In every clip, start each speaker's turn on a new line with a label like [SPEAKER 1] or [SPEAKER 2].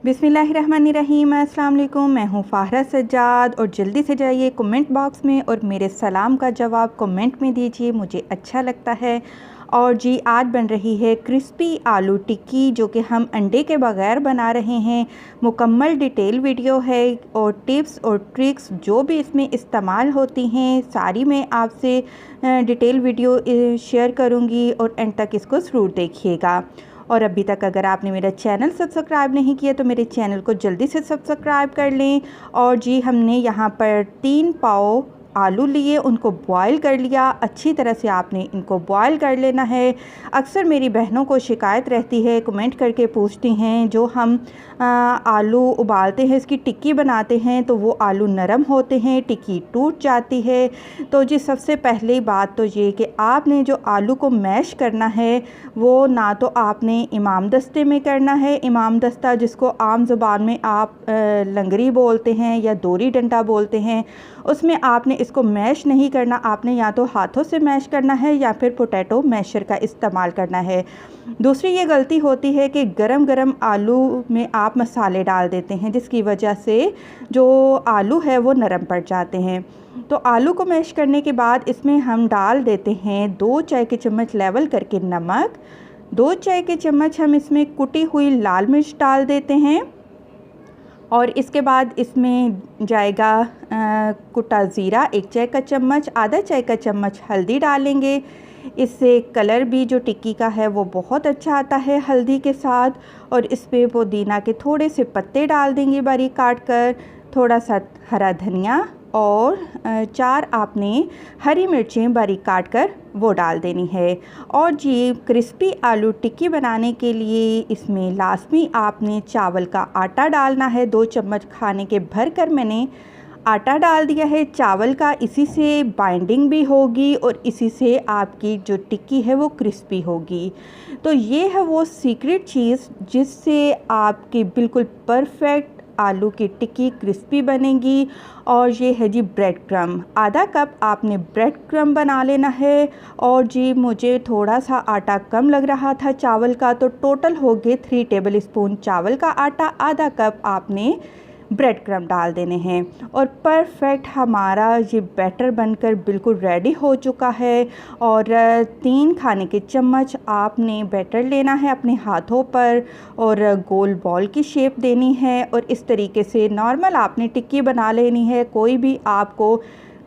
[SPEAKER 1] बिस्मिल्लाहिर्रहमानिर्रहीम। अस्सलाम वालेकुम। मैं हूँ फ़ाहिरा सज्जाद और जल्दी से जाइए कमेंट बॉक्स में और मेरे सलाम का जवाब कमेंट में दीजिए, मुझे अच्छा लगता है। और जी आज बन रही है क्रिस्पी आलू टिक्की जो कि हम अंडे के बग़ैर बना रहे हैं। मुकम्मल डिटेल वीडियो है और टिप्स और ट्रिक्स जो भी इसमें इस्तेमाल होती हैं सारी मैं आपसे डिटेल वीडियो शेयर करूँगी और एंड तक इसको ज़रूर देखिएगा। और अभी तक अगर आपने मेरा चैनल सब्सक्राइब नहीं किया तो मेरे चैनल को जल्दी से सब्सक्राइब कर लें। और जी हमने यहाँ पर 3 पाव आलू लिए, उनको बॉयल कर लिया। अच्छी तरह से आपने इनको बॉयल कर लेना है। अक्सर मेरी बहनों को शिकायत रहती है, कमेंट करके पूछती हैं, जो हम आलू उबालते हैं, इसकी टिक्की बनाते हैं तो वो आलू नरम होते हैं, टिक्की टूट जाती है। तो जी सबसे पहली बात तो ये कि आपने जो आलू को मैश करना है वो ना तो आपने इमाम दस्ते में करना है। इमाम दस्ता जिसको आम ज़ुबान में आप लंगरी बोलते हैं या दोरी डंडा बोलते हैं, उसमें आपने इसको मैश नहीं करना। आपने या तो हाथों से मैश करना है या फिर पोटैटो मैशर का इस्तेमाल करना है। दूसरी ये गलती होती है कि गरम गरम आलू में आप मसाले डाल देते हैं जिसकी वजह से जो आलू है वो नरम पड़ जाते हैं। तो आलू को मैश करने के बाद इसमें हम डाल देते हैं 2 चाय के चम्मच लेवल करके नमक, 2 चाय के चम्मच हम इसमें कुटी हुई लाल मिर्च डाल देते हैं और इसके बाद इसमें जाएगा कुटा ज़ीरा 1 चाय का चम्मच, आधा चाय का चम्मच हल्दी डालेंगे। इससे कलर भी जो टिक्की का है वो बहुत अच्छा आता है हल्दी के साथ। और इस पे पुदीना के थोड़े से पत्ते डाल देंगे बारीक काट कर, थोड़ा सा हरा धनिया और 4 आपने हरी मिर्चें बारीक काट कर वो डाल देनी है। और जी क्रिस्पी आलू टिक्की बनाने के लिए इसमें लाजमी आपने चावल का आटा डालना है। 2 चम्मच खाने के भर कर मैंने आटा डाल दिया है चावल का। इसी से बाइंडिंग भी होगी और इसी से आपकी जो टिक्की है वो क्रिस्पी होगी। तो ये है वो सीक्रेट चीज़ जिससे आपकी बिल्कुल परफेक्ट आलू की टिक्की क्रिस्पी बनेगी। और ये है जी ब्रेड क्रम्ब, आधा कप आपने ब्रेड क्रम्ब बना लेना है। और जी मुझे थोड़ा सा आटा कम लग रहा था चावल का, तो टोटल हो गए 3 टेबल स्पून चावल का आटा, आधा कप आपने ब्रेड क्रम्ब डाल देने हैं। और परफेक्ट हमारा ये बैटर बनकर बिल्कुल रेडी हो चुका है। और 3 खाने के चम्मच आपने बैटर लेना है अपने हाथों पर और गोल बॉल की शेप देनी है और इस तरीके से नॉर्मल आपने टिक्की बना लेनी है। कोई भी आपको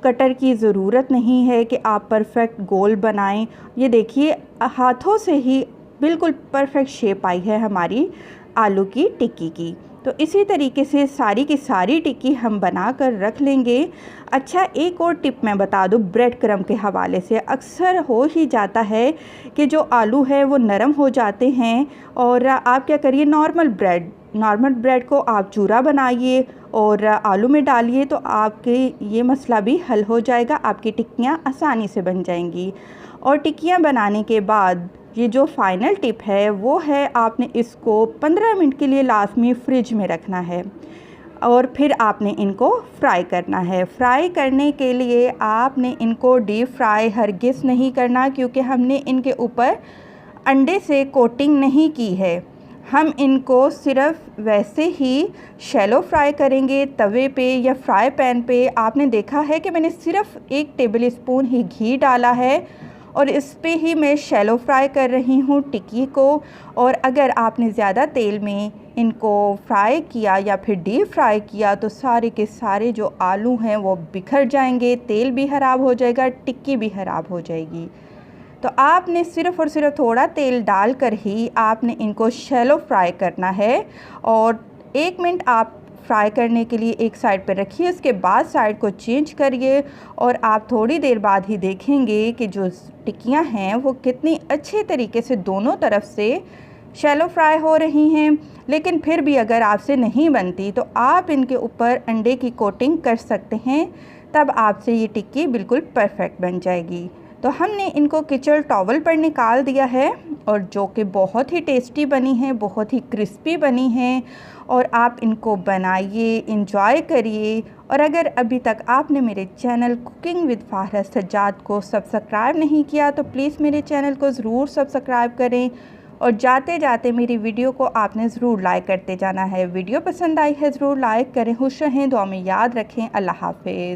[SPEAKER 1] कटर की ज़रूरत नहीं है कि आप परफेक्ट गोल बनाएं। ये देखिए हाथों से ही बिल्कुल परफेक्ट शेप आई है हमारी आलू की टिक्की की। तो इसी तरीके से सारी की सारी टिक्की हम बना कर रख लेंगे। अच्छा एक और टिप मैं बता दूं ब्रेड क्रम्ब के हवाले से, अक्सर हो ही जाता है कि जो आलू है वो नरम हो जाते हैं और आप क्या करिए नॉर्मल ब्रेड को आप चूरा बनाइए और आलू में डालिए तो आपके ये मसला भी हल हो जाएगा, आपकी टिक्कियाँ आसानी से बन जाएंगी। और टिक्कियाँ बनाने के बाद ये जो फाइनल टिप है वो है आपने इसको 15 मिनट के लिए लाजमी फ्रिज में रखना है और फिर आपने इनको फ्राई करना है। फ्राई करने के लिए आपने इनको डीप फ्राई हरगिज़ नहीं करना क्योंकि हमने इनके ऊपर अंडे से कोटिंग नहीं की है। हम इनको सिर्फ वैसे ही शैलो फ्राई करेंगे तवे पे या फ्राई पैन पे। आपने देखा है कि मैंने सिर्फ 1 टेबल स्पून ही घी डाला है और इस पे ही मैं शैलो फ्राई कर रही हूँ टिक्की को। और अगर आपने ज़्यादा तेल में इनको फ्राई किया या फिर डीप फ्राई किया तो सारे के सारे जो आलू हैं वो बिखर जाएंगे, तेल भी ख़राब हो जाएगा, टिक्की भी ख़राब हो जाएगी। तो आपने सिर्फ़ और सिर्फ थोड़ा तेल डालकर ही आपने इनको शैलो फ्राई करना है। और 1 मिनट आप फ्राई करने के लिए एक साइड पर रखिए, उसके बाद साइड को चेंज करिए और आप थोड़ी देर बाद ही देखेंगे कि जो टिक्कियां हैं वो कितनी अच्छे तरीके से दोनों तरफ से शैलो फ्राई हो रही हैं। लेकिन फिर भी अगर आपसे नहीं बनती तो आप इनके ऊपर अंडे की कोटिंग कर सकते हैं, तब आपसे ये टिक्की बिल्कुल परफेक्ट बन जाएगी। तो हमने इनको किचन टॉवल पर निकाल दिया है और जो कि बहुत ही टेस्टी बनी है, बहुत ही क्रिस्पी बनी है। और आप इनको बनाइए, इंजॉय करिए। और अगर अभी तक आपने मेरे चैनल कुकिंग विद फ़ाहिरा सज्जाद को सब्सक्राइब नहीं किया तो प्लीज़ मेरे चैनल को ज़रूर सब्सक्राइब करें और जाते जाते मेरी वीडियो को आपने ज़रूर लाइक करते जाना है। वीडियो पसंद आई है ज़रूर लाइक करें। खुश रहें, दुआ में याद रखें। अल्लाह हाफ़िज़।